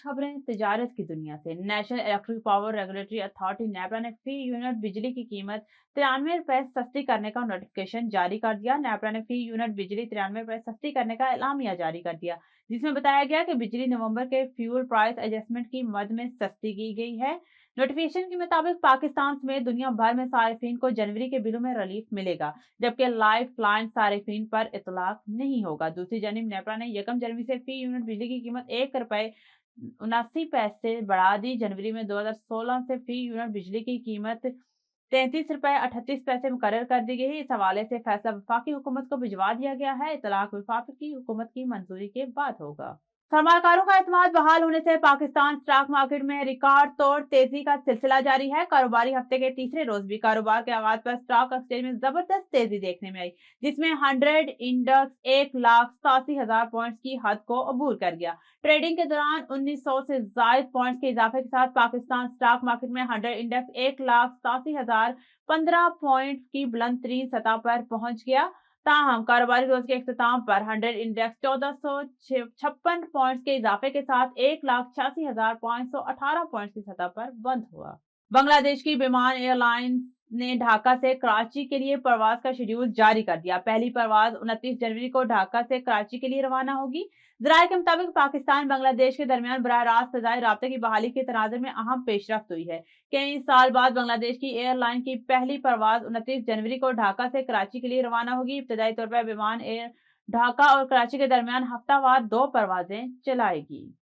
खबरें तजारत की दुनिया से। National electric power regulatory authority NEPRA ने फी यूनिट बिजली की कीमत 93 रुपए सस्ती करने का नोटिफिकेशन जारी कर दिया। नेपरा ने फी यूनिट बिजली 93 रुपए सस्ती करने का एलामिया जारी कर दिया, जिसमें बताया गया कि बिजली नवंबर के फ्यूल प्राइस एडजस्टमेंट की मद में सस्ती की गई है। नोटिफिकेशन के मुताबिक पाकिस्तान समेत दुनिया भर में सार्फिन को जनवरी के बिलों में रिलीफ मिलेगा, जबकि लाइफ लाइन सार्फिन पर इतलाक नहीं होगा। दूसरी जानिब नेपरा ने 1 जनवरी से फी यूनिट बिजली की कीमत 1 रुपए 79 पैसे बढ़ा दी। जनवरी में 2016 से फी यूनिट बिजली की कीमत 33 रुपए 38 पैसे मुकर्रर कर दी गई है। इस हवाले से फैसला वफाकी हुकूमत को भिजवा दिया गया है। इतलाक वफाकी हुकूमत की मंजूरी के बाद होगा। सरमाकारों का एतमाद बहाल होने से पाकिस्तान स्टॉक मार्केट में रिकॉर्ड तोड़ तेजी का सिलसिला जारी है। कारोबारी हफ्ते के तीसरे रोज भी कारोबार के आगाज पर स्टॉक एक्सचेंज में जबरदस्त तेजी देखने में आई, जिसमें 100 इंडेक्स 1,87,000 पॉइंट्स की हद को अबूर कर गया। ट्रेडिंग के दौरान 1900 से जायद पॉइंट्स के इजाफे के साथ पाकिस्तान स्टॉक मार्केट में 100 इंडेक्स 1,87,015 पॉइंट की बुलंद तरीन सतह पर पहुंच गया। ताहम कारोबारी रोज के इख्तिताम पर 100 इंडेक्स 1456 पॉइंट्स के इजाफे के साथ 1,86,518 पॉइंट्स की सतह पर बंद हुआ। बांग्लादेश की विमान एयरलाइंस ने ढाका से कराची के लिए प्रवास का शेड्यूल जारी कर दिया। पहली प्रवास 29 जनवरी को ढाका से कराची के लिए रवाना होगी। जराये के मुताबिक पाकिस्तान बांग्लादेश के दरमियान बराह रास्त फजाई राब्ते की बहाली के तनाजुर में अहम पेशरफ्त हुई है। कई साल बाद बांग्लादेश की एयरलाइन की पहली परवाज 29 जनवरी को ढाका से कराची के लिए रवाना होगी। इब्तदाई तौर पर विमान एयर ढाका और कराची के दरमियान हफ्तावार 2 परवाजें चलाएगी।